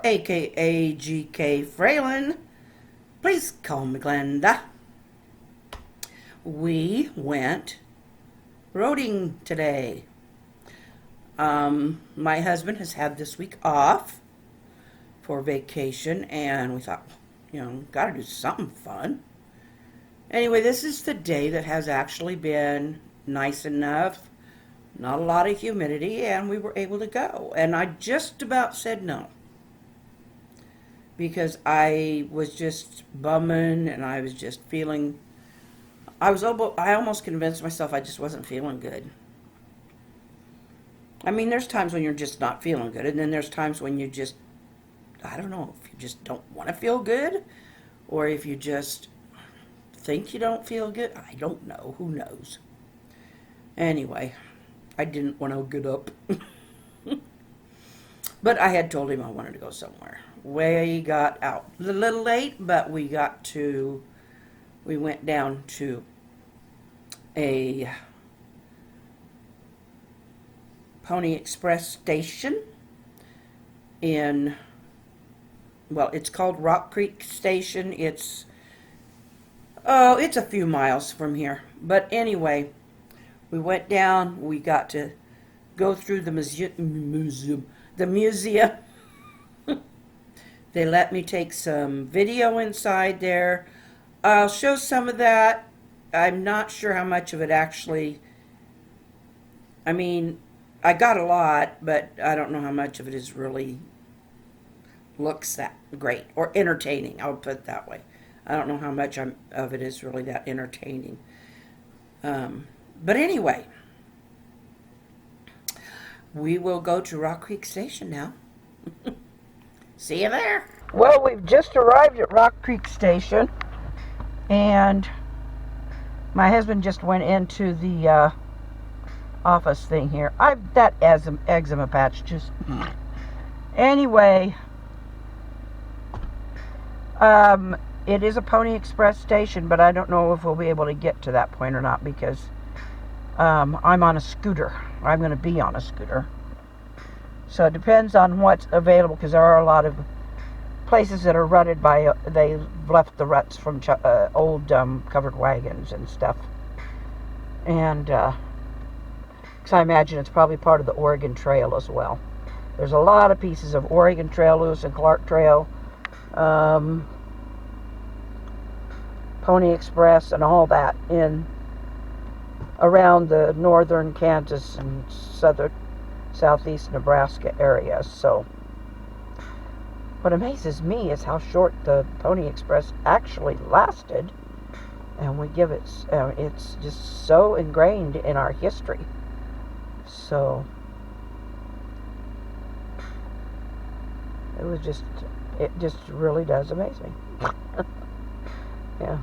aka GK Fralin. Please call me Glenda. We went roading today. My husband has had this week off for vacation, and we thought, gotta do something fun. Anyway, this is the day that has actually been nice enough, not a lot of humidity, and we were able to go. And I just about said no, because I was just bumming, and I was just feeling, I almost convinced myself I just wasn't feeling good. I mean, there's times when you're just not feeling good, and then there's times when you just, I don't know, if you just don't want to feel good, or if you just think you don't feel good. I don't know. Who knows? Anyway, I didn't want to get up. But I had told him I wanted to go somewhere. We got out a little late, but we went down to a Pony Express station it's called Rock Creek Station. It's a few miles from here. But anyway, we went down. We got to go through the museum. They let me take some video inside there. I'll show some of that. I'm not sure how much of it actually, I got a lot, but I don't know how much of it is really looks that great or entertaining. I'll put it that way. I don't know how much of it is really that entertaining. But anyway, we will go to Rock Creek Station now. See you there. Well, we've just arrived at Rock Creek Station, and my husband just went into the office thing here. That eczema patch just... Anyway, it is a Pony Express station, but I don't know if we'll be able to get to that point or not, because I'm on a scooter. I'm going to be on a scooter. So it depends on what's available, because there are a lot of places that are rutted by, they left the ruts from old covered wagons and stuff. And, because I imagine it's probably part of the Oregon Trail as well. There's a lot of pieces of Oregon Trail, Lewis and Clark Trail, Pony Express, and all that around the northern Kansas and southeast Nebraska areas. So what amazes me is how short the Pony Express actually lasted, and we give it, it's just so ingrained in our history. So it just really does amaze me. Yeah.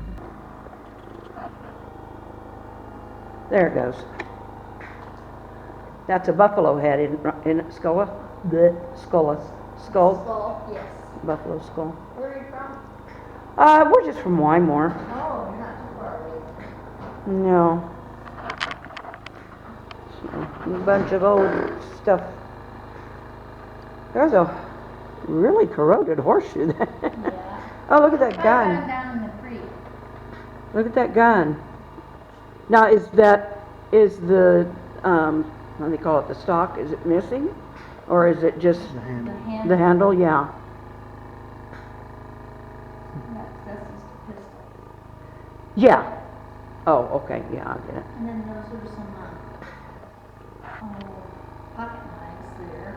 There it goes. That's a buffalo head in Skull. Skull, yes. Buffalo skull. Where are you from? We're just from Wymore. Oh, you're not too far away. No. So, a bunch of old stuff. There's a really corroded horseshoe there. Yeah. Oh, look at that gun. Gun down in the creek. Look at that gun. Now, is the, what do they call it, the stock, is it missing? Or is it just The handle. the handle? Yeah. That's just a pistol. Yeah. Oh, okay. Yeah, I get it. And then those are some pocket knives there.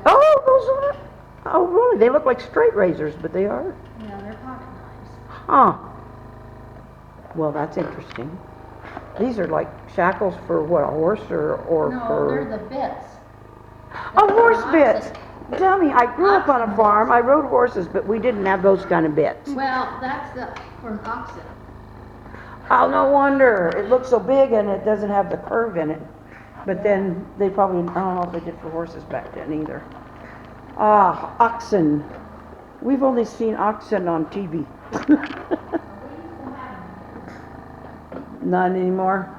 Oh, those are, oh, really? They look like straight razors, but they are. Yeah, they're pocket knives. Huh. Well, that's interesting. These are like shackles for what, a horse or No, for... they're the bits. Oh, horse bits. Dummy, I grew up on a farm. I rode horses, but we didn't have those kind of bits. Well, that's for an oxen. Oh, no wonder. It looks so big and it doesn't have the curve in it. But then they probably, I don't know if they did for horses back then either. Ah, oxen. We've only seen oxen on TV. Not anymore?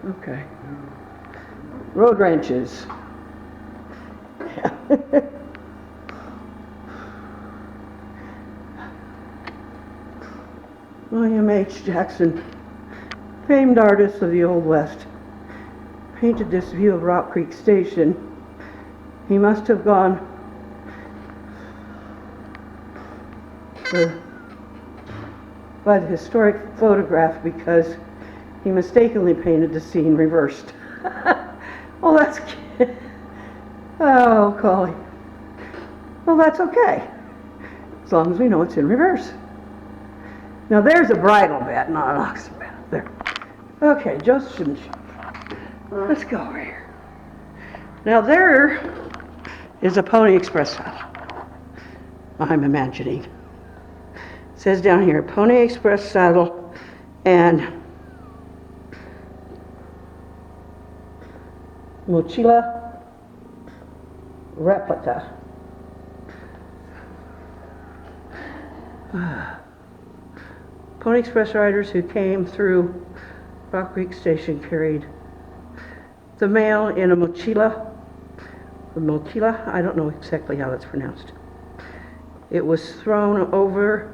Okay. Road wrenches. William H. Jackson, famed artist of the Old West, painted this view of Rock Creek Station. He must have gone by the historic photograph because he mistakenly painted the scene reversed. Well, that's oh, Collie. Well, that's okay, as long as we know it's in reverse. Now there's a bridle bed, not an oxen bed. There. Okay, Joseph. Let's go over here. Now there is a Pony Express saddle. I'm imagining. It says down here, Pony Express saddle and mochila replica. Pony Express riders who came through Rock Creek Station carried the mail in a mochila, or mochila, I don't know exactly how that's pronounced. It was thrown over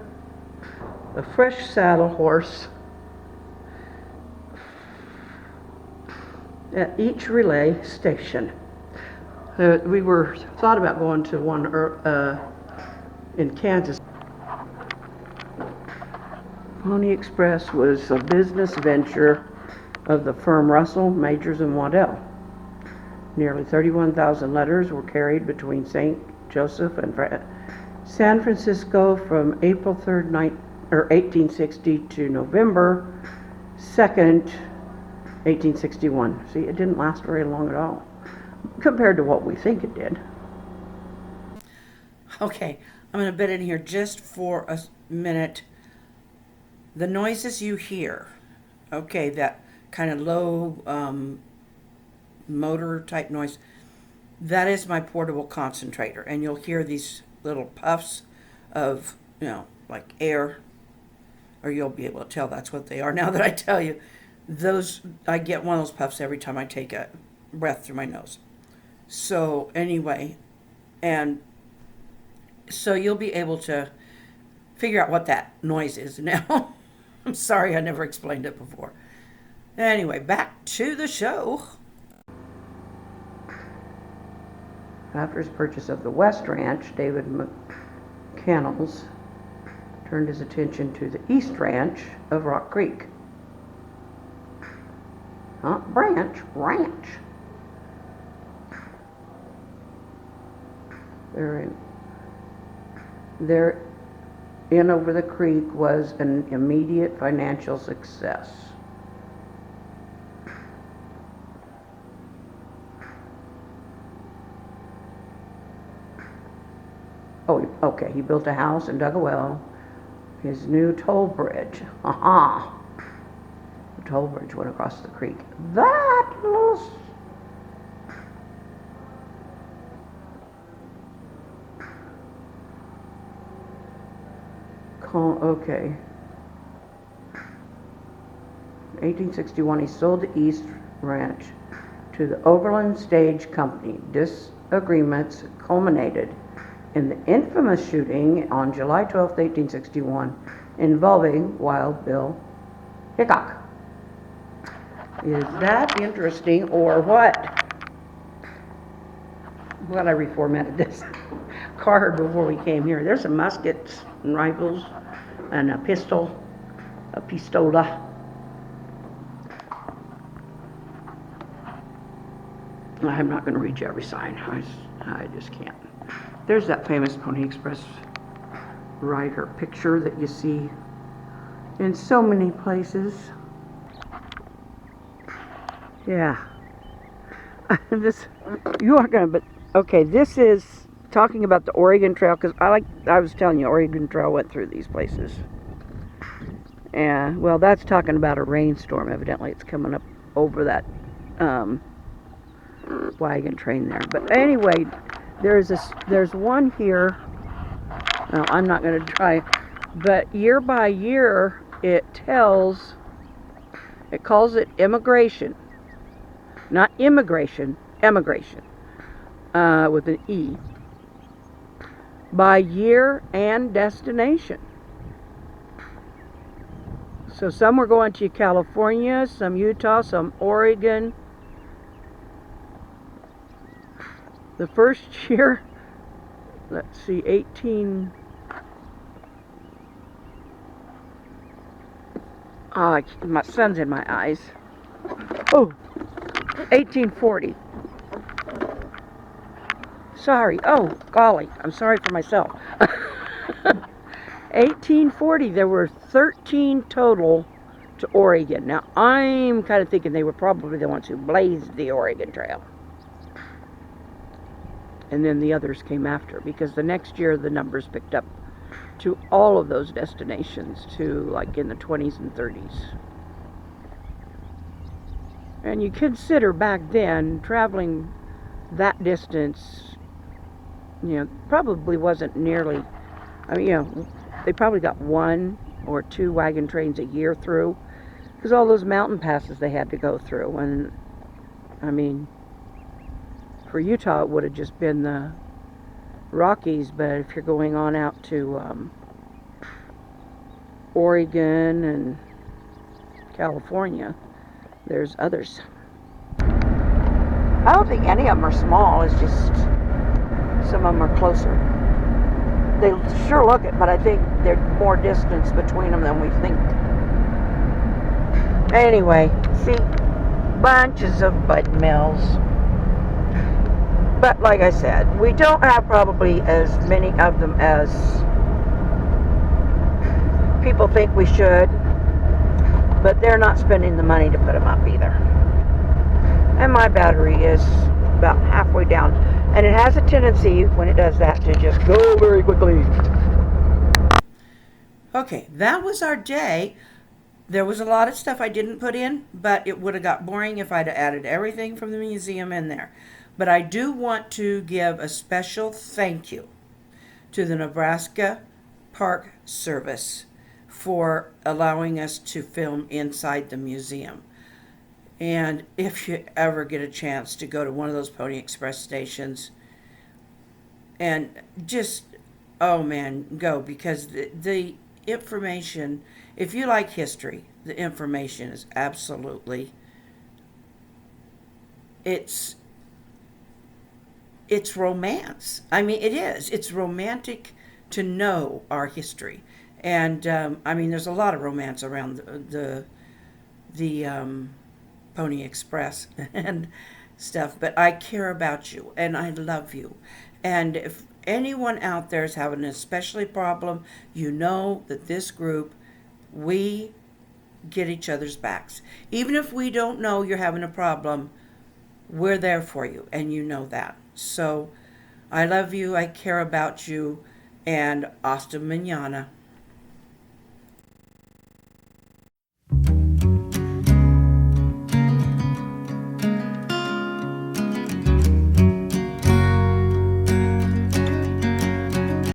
a fresh saddle horse at each relay station. We thought about going to one in Kansas. Pony Express was a business venture of the firm Russell, Majors, and Waddell. Nearly 31,000 letters were carried between St. Joseph and San Francisco from April 3rd, 1860 to November 2nd, 1861. See, it didn't last very long at all, compared to what we think it did. Okay, I'm going to bed in here just for a minute. The noises you hear, okay, that kind of low motor type noise, that is my portable concentrator. And you'll hear these little puffs of, like air, or you'll be able to tell that's what they are now that I tell you. I get one of those puffs every time I take a breath through my nose. So anyway, and so you'll be able to figure out what that noise is now. I'm sorry I never explained it before. Anyway, back to the show. After his purchase of the West Ranch, David McCannels turned his attention to the East Ranch of Rock Creek. Not branch, ranch. There in over the creek was an immediate financial success. Oh, okay, he built a house and dug a well. His new toll bridge. Aha! The toll bridge went across the creek. That was... Okay. In 1861, he sold the East Ranch to the Overland Stage Company. Disagreements culminated in the infamous shooting on July 12, 1861, involving Wild Bill Hickok. Is that interesting, or what? Glad I reformatted this card before we came here. There's some muskets and rifles and a pistol, a pistola. I'm not going to read you every sign. I just can't. There's that famous Pony Express rider picture that you see in so many places. Yeah. You aren't going to, but okay, this is talking about the Oregon Trail, because I was telling you, Oregon Trail went through these places. And, well, that's talking about a rainstorm. Evidently, it's coming up over that wagon train there. But anyway, there's one here. Well, I'm not going to try, but year by year, it calls it immigration. Not immigration, emigration. with an E, by year and destination. So some were going to California, some Utah, some Oregon. The first year, let's see, 18... my sun's in my eyes. Oh, 1840. Sorry. Oh, golly. I'm sorry for myself. 1840, there were 13 total to Oregon. Now, I'm kind of thinking they were probably the ones who blazed the Oregon Trail. And then the others came after, because the next year the numbers picked up to all of those destinations, to like in the 20s and 30s. And you consider back then traveling that distance, probably wasn't nearly, they probably got 1 or 2 wagon trains a year through, because all those mountain passes they had to go through. And for Utah it would have just been the Rockies, but if you're going on out to Oregon and California, there's others. I don't think any of them are small. It's just some of them are closer. They sure look it, but I think there's more distance between them than we think. Anyway, see, bunches of bud mills. But like I said, we don't have probably as many of them as people think we should, but they're not spending the money to put them up either. And my battery is about halfway down, and it has a tendency when it does that to just go very quickly. Okay, that was our day. There was a lot of stuff I didn't put in, but it would have got boring if I'd added everything from the museum in there. But I do want to give a special thank you to the Nebraska Park Service for allowing us to film inside the museum. And if you ever get a chance to go to one of those Pony Express stations, and just, oh man, go, because the information, if you like history, the information is absolutely, it's romance. It is. It's romantic to know our history. And, there's a lot of romance around the Pony Express and stuff, but I care about you, and I love you. And if anyone out there is having an especially problem, you know that this group, we get each other's backs. Even if we don't know you're having a problem, we're there for you, and you know that. So I love you, I care about you, and hasta mañana.